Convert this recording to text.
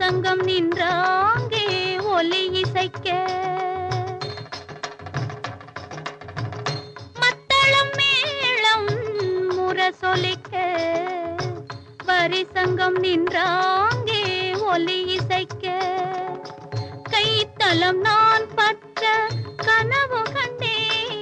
சங்கம் நின்றாங்கே ஒலி இசைக்க மத்தளம் மேளம் முரசொலிக்க வரி சங்கம் நின்றாங்கே ஒலி இசைக்க கைத்தலம் நான் பற்ற கனவு கண்டேன்